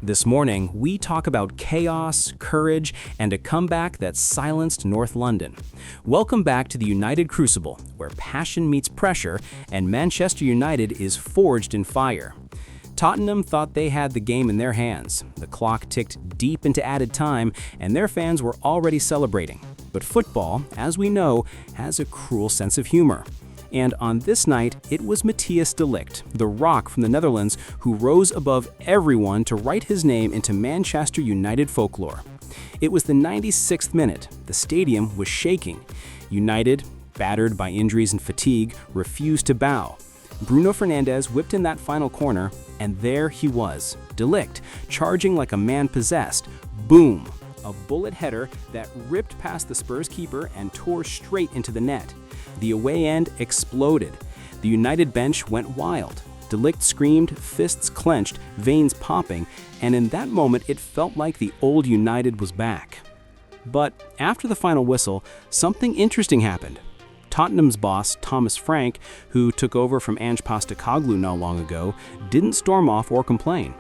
This morning, we talk about chaos, courage, and a comeback that silenced North London. Welcome back to the United Crucible, where passion meets pressure and Manchester United is forged in fire. Tottenham thought they had the game in their hands. The clock ticked deep into added time, and their fans were already celebrating. But football, as we know, has a cruel sense of humor. And on this night, it was Matthijs de Ligt, the Rock from the Netherlands, who rose above everyone to write his name into Manchester United folklore. It was the 96th minute. The stadium was shaking. United, battered by injuries and fatigue, refused to bow. Bruno Fernandes whipped in that final corner, and there he was, de Ligt, charging like a man possessed. Boom! A bullet header that ripped past the Spurs keeper and tore straight into the net. The away end exploded. The United bench went wild. De Ligt screamed, fists clenched, veins popping, and in that moment it felt like the old United was back. But after the final whistle, something interesting happened. Tottenham's boss, Thomas Frank, who took over from Ange Postecoglou not long ago, didn't storm off or complain.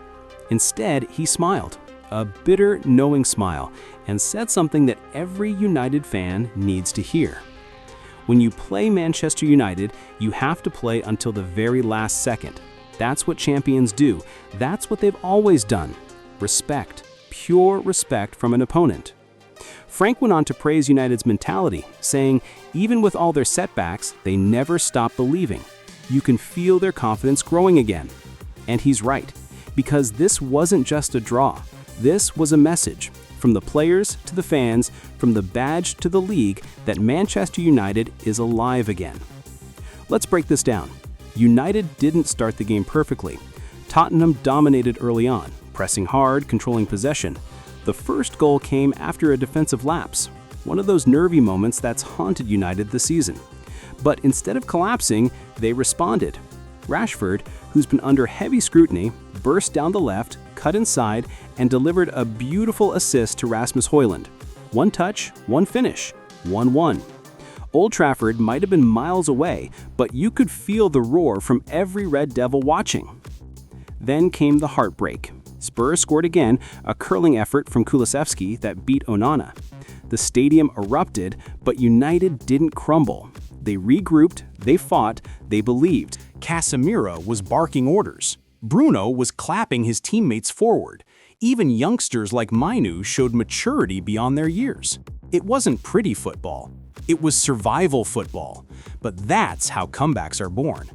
Instead, he smiled, a bitter, knowing smile, and said something that every United fan needs to hear. When you play Manchester United, you have to play until the very last second. That's what champions do. That's what they've always done. Respect, pure respect from an opponent. Frank went on to praise United's mentality, saying, even with all their setbacks, they never stop believing. You can feel their confidence growing again. And he's right, because this wasn't just a draw. This was a message, from the players to the fans, from the badge to the league, that Manchester United is alive again. Let's break this down. United didn't start the game perfectly. Tottenham dominated early on, pressing hard, controlling possession. The first goal came after a defensive lapse, one of those nervy moments that's haunted United this season. But instead of collapsing, they responded. Rashford, who's been under heavy scrutiny, burst down the left, cut inside, and delivered a beautiful assist to Rasmus Højlund. One touch, one finish, 1-1. Old Trafford might have been miles away, but you could feel the roar from every Red Devil watching. Then came the heartbreak. Spurs scored again, a curling effort from Kulusevski that beat Onana. The stadium erupted, but United didn't crumble. They regrouped, they fought, they believed. Casemiro was barking orders. Bruno was clapping his teammates forward. Even youngsters like Minute showed maturity beyond their years. It wasn't pretty football. It was survival football. But that's how comebacks are born.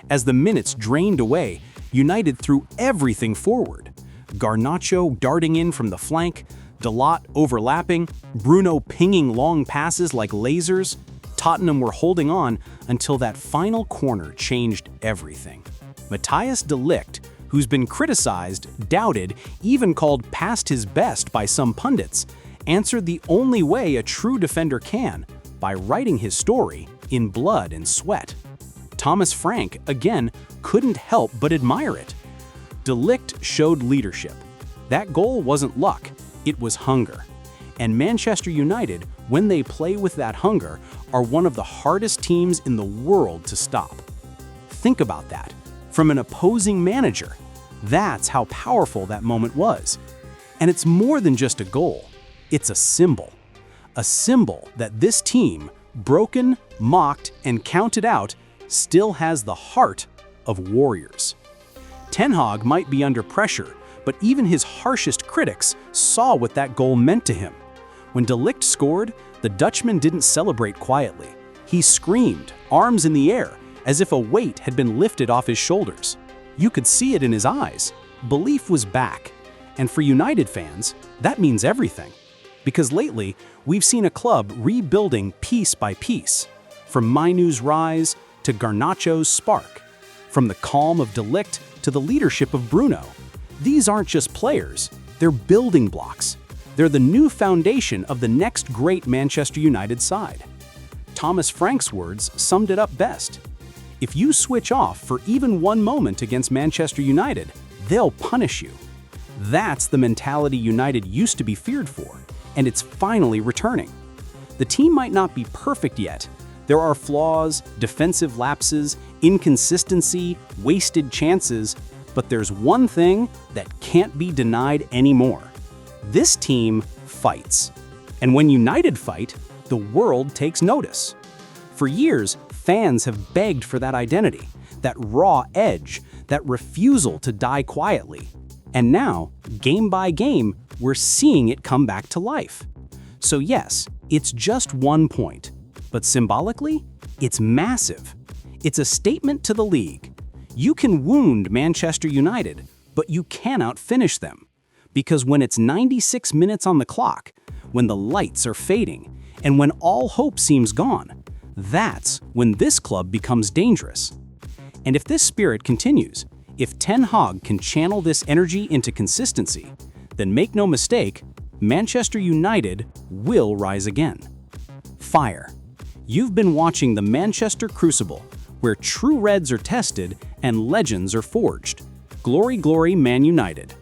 As the minutes drained away, United threw everything forward. Garnacho darting in from the flank, De Ligt overlapping, Bruno pinging long passes like lasers. Tottenham were holding on until that final corner changed everything. Matthijs de Ligt, who's been criticized, doubted, even called past his best by some pundits, answered the only way a true defender can, by writing his story in blood and sweat. Thomas Frank, again, couldn't help but admire it. De Ligt showed leadership. That goal wasn't luck, it was hunger. And Manchester United, when they play with that hunger, are one of the hardest teams in the world to stop. Think about that. From an opposing manager. That's how powerful that moment was. And it's more than just a goal. It's a symbol. A symbol that this team, broken, mocked, and counted out, still has the heart of warriors. Ten Hag might be under pressure, but even his harshest critics saw what that goal meant to him. When De Ligt scored, the Dutchman didn't celebrate quietly. He screamed, arms in the air, as if a weight had been lifted off his shoulders. You could see it in his eyes. Belief was back. And for United fans, that means everything. Because lately, we've seen a club rebuilding piece by piece. From Minute's rise to Garnacho's spark. From the calm of De Ligt to the leadership of Bruno. These aren't just players, they're building blocks. They're the new foundation of the next great Manchester United side. Thomas Frank's words summed it up best. If you switch off for even one moment against Manchester United, they'll punish you. That's the mentality United used to be feared for, and it's finally returning. The team might not be perfect yet. There are flaws, defensive lapses, inconsistency, wasted chances, But there's one thing that can't be denied anymore. This team fights. And when United fight, the world takes notice. For years, fans have begged for that identity, that raw edge, that refusal to die quietly. And now, game by game, we're seeing it come back to life. So yes, it's just 1 point, but symbolically, it's massive. It's a statement to the league. You can wound Manchester United, but you cannot finish them. Because when it's 96 minutes on the clock, when the lights are fading, and when all hope seems gone, that's when this club becomes dangerous. And if this spirit continues, if Ten Hag can channel this energy into consistency, then make no mistake, Manchester United will rise again. Fire. You've been watching the Manchester Crucible, where true Reds are tested and legends are forged. Glory, glory, Man United.